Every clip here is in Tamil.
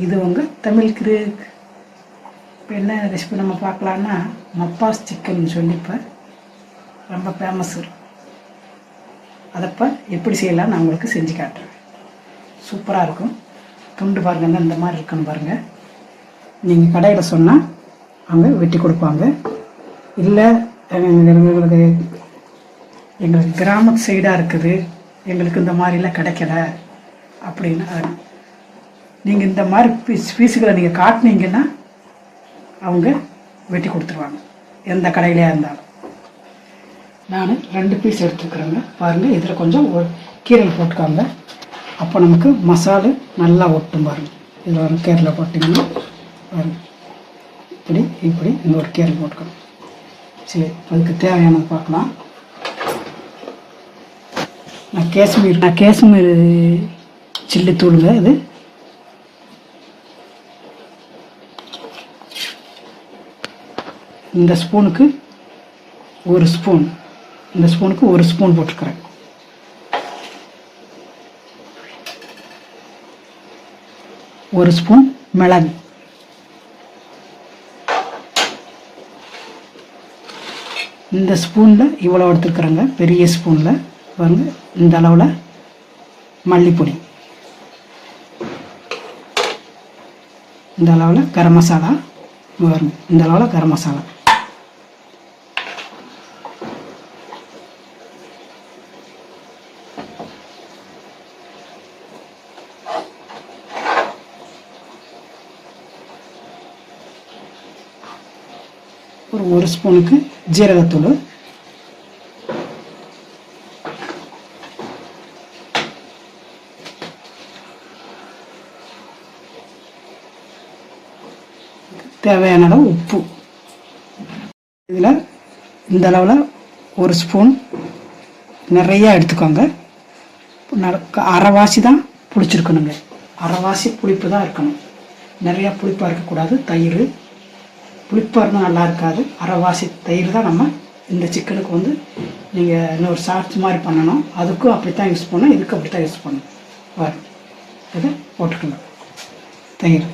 இது உங்கள் தமிழ் கிரேக். இப்போ என்ன ரெசிபி நம்ம பார்க்கலான்னா, மப்பாஸ் சிக்கன் சொல்லி இப்போ ரொம்ப ஃபேமஸ்ஸு. அதைப்போ எப்படி செய்யலாம் நான் உங்களுக்கு செஞ்சு காட்டுறேன். சூப்பராக இருக்கும். துண்டு பாருங்கள், இந்த மாதிரி இருக்குன்னு பாருங்கள். நீங்கள் கடையில் சொன்னால் அவங்க வெட்டி கொடுப்பாங்க. இல்லை எங்களுக்கு கிராமத்து சைடாக இருக்குது, எங்களுக்கு இந்த மாதிரிலாம் கிடைக்கல அப்படின்னா நீங்கள் இந்த மாதிரி பீஸுகளை நீங்கள் காட்டினீங்கன்னா அவங்க வெட்டி கொடுத்துருவாங்க, எந்த கடையிலையாக இருந்தாலும். நான் 2 பீஸ் எடுத்துக்கிறேங்க. பாருங்கள், இதில் கொஞ்சம் கீரல் போட்டுக்காங்க. அப்போ நமக்கு மசாலா நல்லா ஒட்டும். பாருங்கள், இதில் ஒரு கீரலை போட்டிங்கன்னா பாருங்கள், இப்படி இந்த ஒரு கீரல் போட்டுக்கணும். சரி, அதுக்கு தேவையானது பார்க்கலாம். நான் காஷ்மீர் சில்லி தூளுங்க. இது இந்த ஸ்பூனுக்கு 1 ஸ்பூன், இந்த ஸ்பூனுக்கு 1 ஸ்பூன் போட்டுக்கிறேன். ஒரு ஸ்பூன் மிளகு, இந்த ஸ்பூனில் இவ்வளோ எடுத்துருக்குறேங்க, பெரிய ஸ்பூனில் வந்து இந்த அளவில் மல்லிப்பொடி, இந்த அளவில் கரம் மசாலா வரும், இந்த அளவில் கரம் மசாலா, ஒரு ஸ்பூனுக்கு ஜீரகத்தூள், தேவையான அளவு உப்பு. இதில் இந்த அளவில் 1 ஸ்பூன் நிறையா எடுத்துக்கோங்க. அரைவாசி தான் புளிச்சிருக்கணுங்க, அரைவாசி புளிப்பு தான் இருக்கணும். நிறையா புளிப்பாக இருக்கக்கூடாது. தயிர் புளிப்பாக இருந்தால் நல்லா இருக்காது. அரைவாசி தயிர் தான் நம்ம இந்த சிக்கனுக்கு வந்து நீங்கள் இன்னொரு சார்ஜ் மாதிரி பண்ணணும். அதுக்கும் அப்படி தான் யூஸ் பண்ணணும், இதுக்கு அப்படி தான் யூஸ் பண்ணணும். வரும், இதை போட்டுக்கணும். தயிர்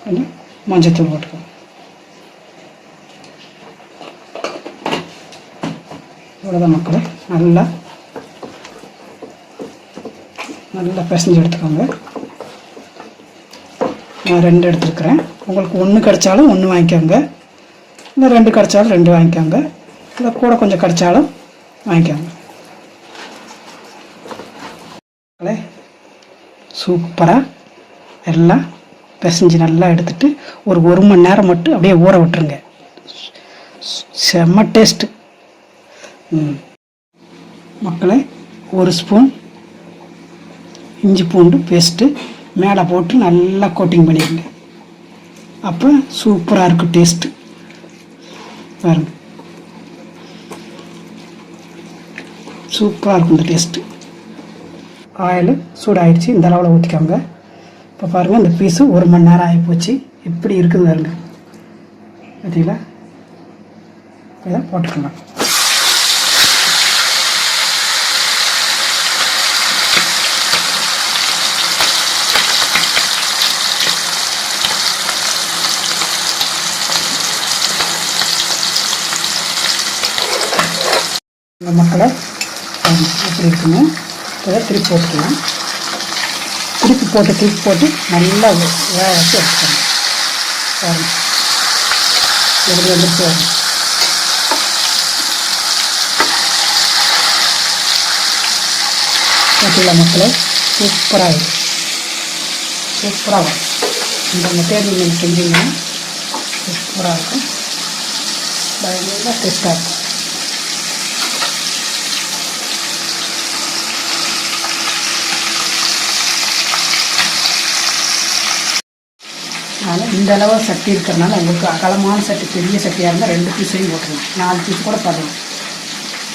கொஞ்சம் மஞ்சத்தூள் போட்டுக்கணும். இவ்வளோதான் மக்களே. நல்லா பிசைஞ்சு எடுத்துக்கோங்க. நான் 2 எடுத்துருக்குறேன். உங்களுக்கு 1 கிடைச்சாலும் 1 வாங்கிக்கோங்க, இல்லை 2 கிடைச்சாலும் 2 வாங்கிக்கோங்க, இல்லை கூட கொஞ்சம் கிடைச்சாலும் வாங்கிக்கோங்க. சூப்பராக எல்லாம் பிசைஞ்சு நல்லா எடுத்துட்டு ஒரு 1 மணி நேரம் மட்டும் அப்படியே ஊற விட்டுருங்க. செம்ம டேஸ்ட்டு. மக்களே, 1 ஸ்பூன் இஞ்சி பூண்டு பேஸ்ட்டு மேலே போட்டு நல்லா கோட்டிங் பண்ணிடுங்க. அப்போ சூப்பராக இருக்கும் டேஸ்ட்டு. பாருங்க, சூப்பராக இருக்கும் இந்த டேஸ்ட்டு. ஆயில் சூடாகிடுச்சு, இந்த அளவில் ஊற்றிக்கோங்க. இப்போ பாருங்கள், இந்த பீஸு 1 மணி நேரம் ஆகி போச்சு. இப்படி இருக்குது பாருங்க. பார்த்தீங்களா? இதை போட்டுக்கலாம். மக்களை எப்படி இருக்குன்னு இதை திருப்பி போட்டுக்கலாம். திருப்பி போட்டு நல்லா வேக வச்சு எடுத்துக்கணும். எப்படி வந்துட்டு பார்த்தீங்களா மக்களே? சூப்பராக இருக்கும், சூப்பராக வரும். இந்த மெத்தேட் நீங்கள் செஞ்சீங்கன்னா சூப்பராக இருக்கும், பயங்கர டேஸ்ட்டாக இருக்கும். அதனால் இந்த அளவு சட்டி இருக்கிறனால உங்களுக்கு அகலமான சட்டி, பெரிய சட்டியாக இருந்தால் 2 பீஸையும் போட்டுருங்க. 4 பீஸ் கூட போடலாம்.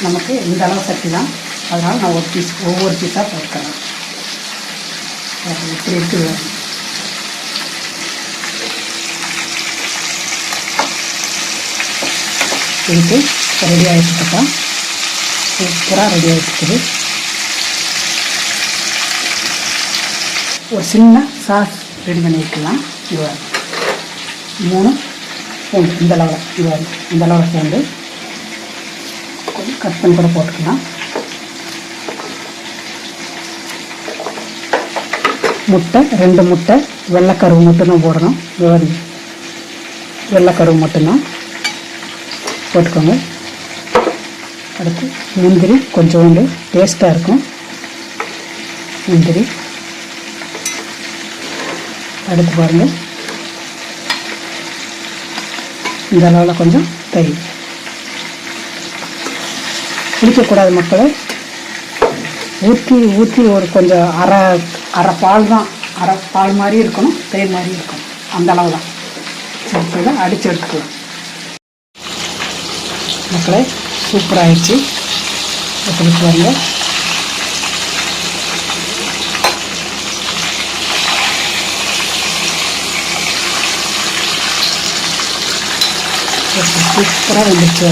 நமக்கு இந்த அளவு சட்டி தான், அதனால் நான் ஒவ்வொரு பீஸாக போட்டுக்கிறேன். இப்படி இருக்குது. இதுக்கு ரெடி ஆகிட்டுருக்கப்பா, சூப்பராக ரெடி ஆகிட்டுருக்குது. ஒரு சின்ன சாஸ் ரெடி பண்ணி வைக்கலாம். இது 3 பூண்டு இந்த அளவில், இந்த அளவில் பூண்டு கொஞ்சம் கட் பண்ணி கூட போட்டுக்கலாம். முட்டை 2 முட்டை, வெள்ளைக்கருவு மட்டும்தான் போடணும். வெள்ளைக்கருவு மட்டும்தான் போட்டுக்கோங்க. அடுத்து முந்திரி கொஞ்சோண்டு டேஸ்ட்டாக இருக்கும் முந்திரி. அடுத்து பாருங்கள், இந்த அளவில் கொஞ்சம் தயிர். குடிக்கக்கூடாது மக்களை, ஊற்றி ஒரு கொஞ்சம் அரை பால் தான், அரை பால் மாதிரி இருக்கணும், தயிர் மாதிரி இருக்கணும், அந்த அளவு தான். சரி, அடித்து எடுத்துக்கலாம் மக்களை. சூப்பராகிடுச்சு. எப்படி பாருங்க. சூப்பராக வந்துடுச்சு.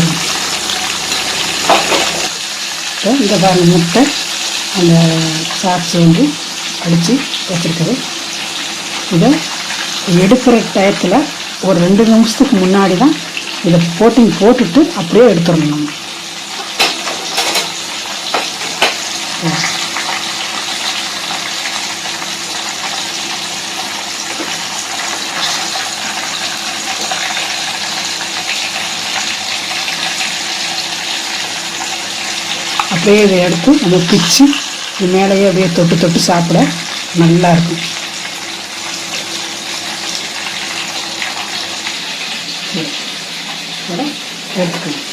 இந்த பாருங்க, முட்டை அந்த சாஸ் வந்து அடித்து வச்சுருக்குது. இதை எடுக்கிற டயத்தில் ஒரு 2 நிமிஷத்துக்கு முன்னாடி தான் இதை போட்டுட்டு அப்படியே எடுத்துடணும் நம்ம. அப்படியே இதை எடுத்து நம்ம பிச்சு மேலேயே அப்படியே தொட்டு சாப்பிட நல்லா இருக்கும். எடுத்துக்கணும்.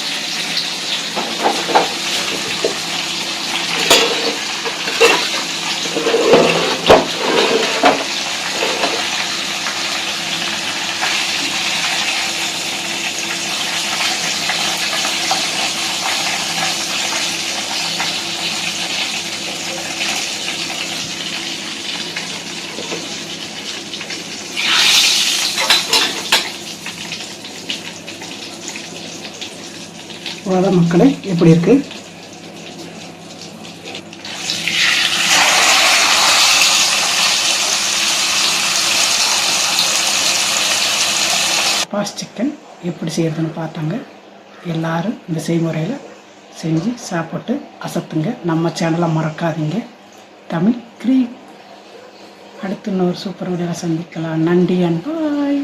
அவ்வளோதான் மக்களே, எப்படி இருக்கு? பாஸ் சிக்கன் எப்படி செய்யறதுன்னு பார்த்தாங்க. எல்லாரும் இந்த செய்முறையில் செஞ்சு சாப்பிட்டு அசத்துங்க. நம்ம சேனலை மறக்காதீங்க. தமிழ் கிரீக். அடுத்து இன்னொரு சூப்பர் வீடியோவில் சந்திக்கலாம். நன்றி அண்ட் பாய்.